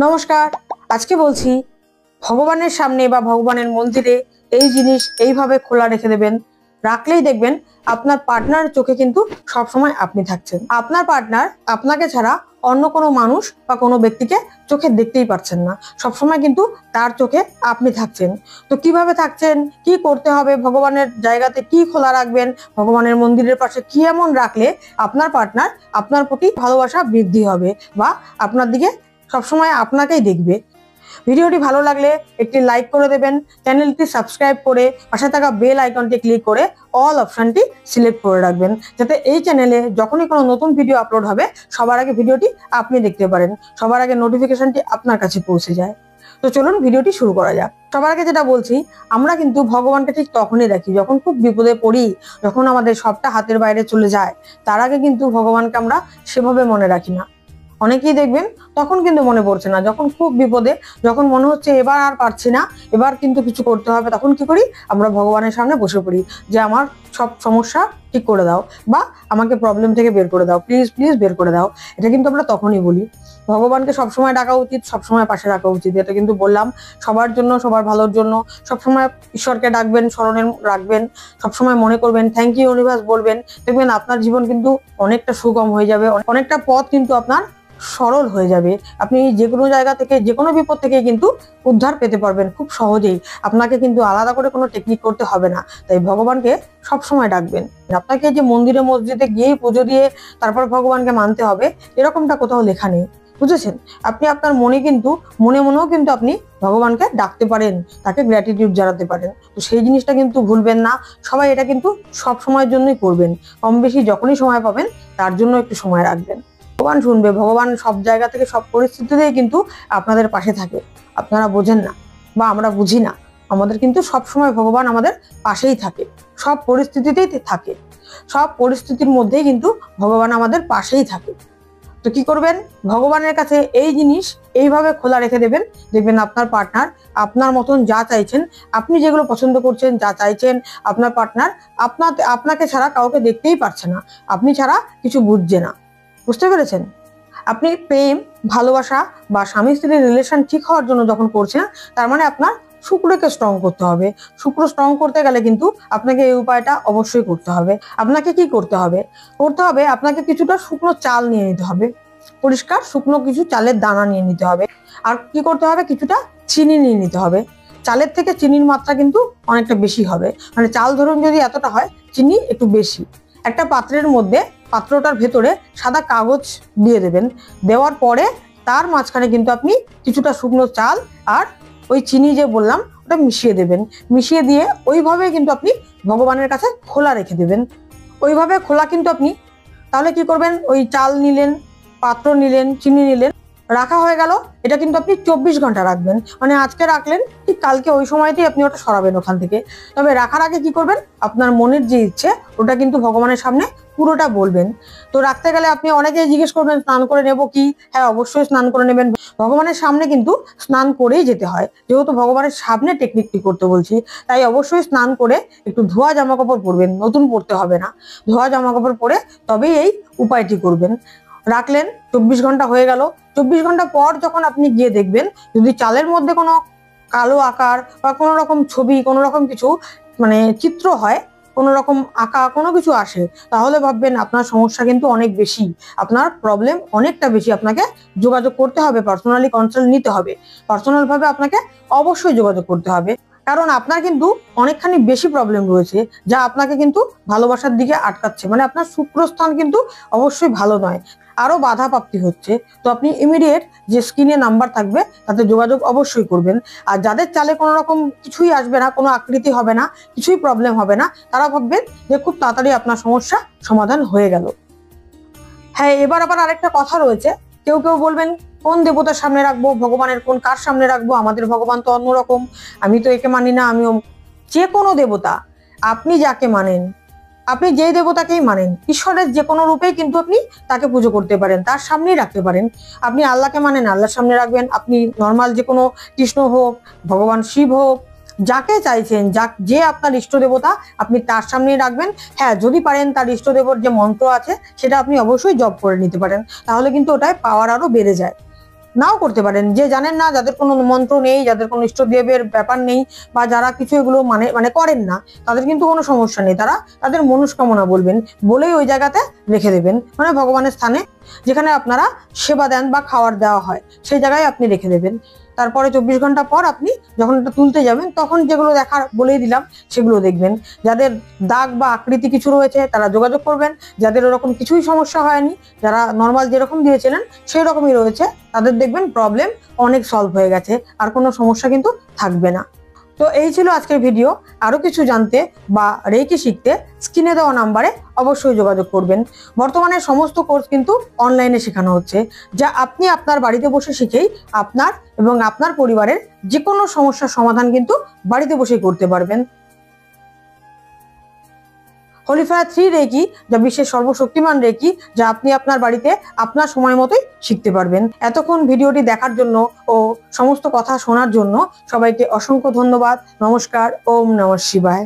নমস্কার। আজকে বলছি ভগবানের সামনে বা ভগবানের মন্দিরে এই জিনিস এইভাবে খোলা রেখে দেবেন, রাখলেই দেখবেন আপনার পার্টনারের চোখে কিন্তু সবসময় আপনি থাকছেন। আপনার পার্টনার আপনাকে ছাড়া অন্য কোনো মানুষ বা কোনো ব্যক্তিকে চোখে দেখতেই পারছেন না, সবসময় কিন্তু তার চোখে আপনি থাকছেন। তো কিভাবে থাকছেন, কি করতে হবে, ভগবানের জায়গাতে কি খোলা রাখবেন, ভগবানের মন্দিরের পাশে কি এমন রাখলে আপনার পার্টনার আপনার প্রতি ভালোবাসা বৃদ্ধি হবে বা আপনার দিকে সবসময় আপনাকেই দেখবে। ভিডিওটি ভালো লাগলে একটি লাইক করে দেবেন, চ্যানেলটি সাবস্ক্রাইব করে পাশে থাকা বেল আইকনটি ক্লিক করে অল অপশনটি সিলেক্ট করে রাখবেন, যাতে এই চ্যানেলে যখনই কোনো নতুন ভিডিও আপলোড হবে সবার আগে ভিডিওটি আপনি দেখতে পারেন, সবার আগে নোটিফিকেশনটি আপনার কাছে পৌঁছে যায়। তো চলুন ভিডিওটি শুরু করা যাক। সবার আগে যেটা বলছি, আমরা কিন্তু ভগবানকে ঠিক তখনই রাখি যখন খুব বিপদে পড়ি, যখন আমাদের সবটা হাতের বাইরে চলে যায়। তার আগে কিন্তু ভগবানকে আমরা সেভাবে মনে রাখি না। অনেকেই দেখবেন তখন কিন্তু মনে পড়ছে না, যখন খুব বিপদে, যখন মনে হচ্ছে এবার আর পারছি না, এবার কিন্তু কিছু করতে হবে, তখন কি করি, আমরা ভগবানের সামনে বসে পড়ি যে আমার সব সমস্যা ঠিক করে দাও বা আমাকে প্রবলেম থেকে বের করে দাও, প্লিজ প্লিজ বের করে দাও। এটা কিন্তু আমরা তখনই বলি। ভগবানকে সবসময় ডাকা উচিত, সবসময় পাশে রাখা উচিত। এটা কিন্তু বললাম সবার জন্য, সবার ভালোর জন্য। সবসময় ঈশ্বরকে ডাকবেন, স্মরণে রাখবেন, সবসময় মনে করবেন, থ্যাংক ইউ ইউনিভার্স বলবেন। দেখবেন আপনার জীবন কিন্তু অনেকটা সুগম হয়ে যাবে, অনেকটা পথ কিন্তু আপনার সরল হয়ে যাবে। আপনি যে কোনো জায়গা থেকে, যে কোনো বিপদ থেকে কিন্তু উদ্ধার পেতে পারবেন খুব সহজেই। আপনাকে কিন্তু আলাদা করে কোনো টেকনিক করতে হবে না। তাই ভগবানকে সবসময় ডাকবেন। আপনাকে যে মন্দিরে মসজিদে গিয়েই পুজো দিয়ে তারপর ভগবানকে মানতে হবে এরকমটা কোথাও লেখা নেই, বুঝেছেন? আপনি আপনার মনে কিন্তু মনেও কিন্তু আপনি ভগবানকে ডাকতে পারেন, তাকে গ্র্যাটিটিউড জানাতে পারেন। তো সেই জিনিসটা কিন্তু ভুলবেন না। সবাই এটা কিন্তু সব সময়ের জন্যই করবেন। কম বেশি যখনই সময় পাবেন তার জন্য একটু সময় রাখবেন। ভগবান শুনবে, ভগবান সব জায়গা থেকে সব পরিস্থিতিতেই কিন্তু আপনাদের পাশে থাকে। আপনারা বোঝেন না বা আমরা বুঝি না, আমাদের কিন্তু সব সময় ভগবান আমাদের পাশেই থাকে, সব পরিস্থিতিতেই থাকে। সব পরিস্থিতির মধ্যেই কিন্তু ভগবান আমাদের পাশেই থাকে। তো কি করবেন, ভগবানের কাছে এই জিনিস এইভাবে খোলা রেখে দেবেন। দেখবেন আপনার পার্টনার আপনার মতন যা চাইছেন, আপনি যেগুলো পছন্দ করছেন, যা চাইছেন, আপনার পার্টনার আপনাকে ছাড়া কাউকে দেখতেই পারছে না, আপনি ছাড়া কিছু বুঝছে না। বুঝতে পেরেছেন? আপনি প্রেম, ভালোবাসা বা স্বামী স্ত্রীর রিলেশন ঠিক হওয়ার জন্য যখন করছেন, তার মানে আপনার শুক্রকে স্ট্রং করতে হবে। শুক্র স্ট্রং করতে গেলে কিন্তু আপনাকে এই উপায়টা অবশ্যই করতে হবে। আপনাকে কি করতে হবে, আপনাকে কিছুটা শুকনো চাল নিয়ে নিতে হবে, পরিষ্কার শুকনো কিছু চালের দানা নিয়ে নিতে হবে। আর কি করতে হবে, কিছুটা চিনি নিয়ে নিতে হবে। চালের থেকে চিনির মাত্রা কিন্তু অনেকটা বেশি হবে, মানে চাল ধরুন যদি এতটা হয়, চিনি একটু বেশি। একটা পাত্রের মধ্যে, পাত্রটার ভেতরে সাদা কাগজ দিয়ে দেবেন। দেওয়ার পরে তার মাঝখানে কিন্তু আপনি কিছুটা শুকনো চাল আর ওই চিনি যে বললাম ওটা মিশিয়ে দেবেন। মিশিয়ে দিয়ে ওইভাবে কিন্তু আপনি ভগবানের কাছে খোলা রেখে দেবেন। ওইভাবে খোলা কিন্তু আপনি, তাহলে কি করবেন, ওই চাল নিলেন, পাত্র নিলেন, চিনি নিলেন, রাখা হয়ে গেল। এটা কিন্তু আপনি 24 ঘন্টা রাখবেন, মানে আজকে রাখলেন, ঠিক কালকে ওই সময়তেই আপনি ওটা সরাবেন ওখান থেকে। তবে রাখার আগে কি করবেন, আপনার মনের যে ইচ্ছে ওটা কিন্তু ভগবানের সামনে পুরোটা বলবেন। তো রাখতে গেলে আপনি অনেকেই জিজ্ঞেস করবেন স্নান করে নেব কি? হ্যাঁ, অবশ্যই স্নান করে নেবেন। ভগবানের সামনে কিন্তু স্নান করেই যেতে হয়, যেহেতু ভগবানের সামনে টেকনিকটি করতে বলছি, তাই অবশ্যই স্নান করে একটু ধোয়া জামা কাপড় পরবেন, নতুন পরতে হবে না। ধোয়া জামা কাপড় পরে তবেই এই উপায়টি করবেন। রাখলেন, 24 ঘন্টা হয়ে গেল। 24 ঘন্টা পর যখন আপনি গিয়ে দেখবেন, যদি চালের মধ্যে কোনো কালো আকার বা কোনো রকম ছবি, কোনো রকম কিছু মানে চিত্র হয়, কোনো রকম আঁকা কোনো কিছু আসে, তাহলে ভাববেন আপনার সমস্যা কিন্তু অনেক বেশি, আপনার প্রবলেম অনেকটা বেশি। আপনাকে যোগাযোগ করতে হবে, পার্সোনালি কনসাল্ট নিতে হবে, পার্সোনাল ভাবে আপনাকে অবশ্যই যোগাযোগ করতে হবে। কারণ আপনার কিন্তু অনেকখানি বেশি প্রবলেম রয়েছে, যা আপনাকে কিন্তু ভালোবাসার দিকে আটকাচ্ছে। মানে আপনার শুক্রস্থান কিন্তু অবশ্যই ভালো নয়, আরো বাধা প্রাপ্তি হচ্ছে। তো আপনি ইমিডিয়েট যে স্ক্রিনে নাম্বার থাকবে তাতে যোগাযোগ অবশ্যই করবেন। আর যাদের চালে কোনো রকম কিছুই আসবে না, কোনো আকৃতি হবে না, কিছুই প্রবলেম হবে না, তারা ভাববেন যে খুব তাড়াতাড়ি আপনার সমস্যা সমাধান হয়ে গেল। হ্যাঁ, এবার আবার আরেকটা কথা রয়েছে। কেউ কেউ বলবেন কোন দেবতার সামনে রাখবো, ভগবানের কোন কার সামনে রাখবো, আমাদের ভগবান তো অন্যরকম, আমি তো একে মানি না। যে কোনো দেবতা, আপনি যাকে মানেন, আপনি যেই দেবতাকেই মানেন, ঈশ্বরের যে কোনো রূপেই কিন্তু আপনি তাকে পুজো করতে পারেন, তার সামনেই রাখতে পারেন। আপনি আল্লাহকে মানেন, আল্লাহর সামনে রাখবেন। আপনি নর্মাল যে কোনো কৃষ্ণ হোক, ভগবান শিব হোক, যাকে চাইছেন, যে আপনার ইষ্ট দেবতা, আপনি তার সামনেই রাখবেন। হ্যাঁ, যদি পারেন তার ইষ্ট দেবতার যে মন্ত্র আছে সেটা আপনি অবশ্যই জপ করে নিতে পারেন, তাহলে কিন্তু ওটায় পাওয়ার আরো বেড়ে যায়। নাও করতে পারেন। যে জানেন না, যাদের কোনো মন্ত্র নেই, যাদের কোনো ইষ্টদেবের ব্যাপার নেই, বা যারা কিছু এগুলো মানে করেন না, তাদের কিন্তু কোনো সমস্যা নেই। তারা তাদের মনস্কামনা বলবেন, বলেই ওই জায়গাতে রেখে দেবেন, মানে ভগবানের স্থানে যেখানে আপনারা সেবা দেন বা খাবার দেওয়া হয় সেই জায়গায় আপনি রেখে দেবেন। তারপরে 24 ঘন্টা পর আপনি যখন এটা তুলতে যাবেন তখন যেগুলো দেখার বলেই দিলাম সেগুলো দেখবেন। যাদের দাগ বা আকৃতি কিছু রয়েছে তারা যোগাযোগ করবেন। যাদের ওরকম কিছুই সমস্যা হয়নি, যারা নর্মাল যেরকম দিয়েছিলেন সেই রকমই রয়েছে, তাদের দেখবেন প্রবলেম অনেক সলভ হয়ে গেছে, আর কোনো সমস্যা কিন্তু থাকবে না। তো এই ছিল আজকের ভিডিও। আরো কিছু জানতে বা রেকি শিখতে স্ক্রিনে দেওয়া নাম্বারে অবশ্যই যোগাযোগ করবেন। বর্তমানে সমস্ত কোর্স কিন্তু অনলাইনে শেখানো হচ্ছে, যা আপনি আপনার বাড়িতে বসে শিখেই আপনার এবং আপনার পরিবারের যে কোনো সমস্যার সমাধান কিন্তু বাড়িতে বসেই করতে পারবেন। হোলিফায়ার 3 রেকি, যা বিশ্বের সর্বশক্তিমান রেকি, যা আপনি আপনার বাড়িতে আপনার সময় মতোই শিখতে পারবেন। এতক্ষণ ভিডিওটি দেখার জন্য ও সমস্ত কথা শোনার জন্য সবাইকে অসংখ্য ধন্যবাদ। নমস্কার। ওম নমঃ শিবায়।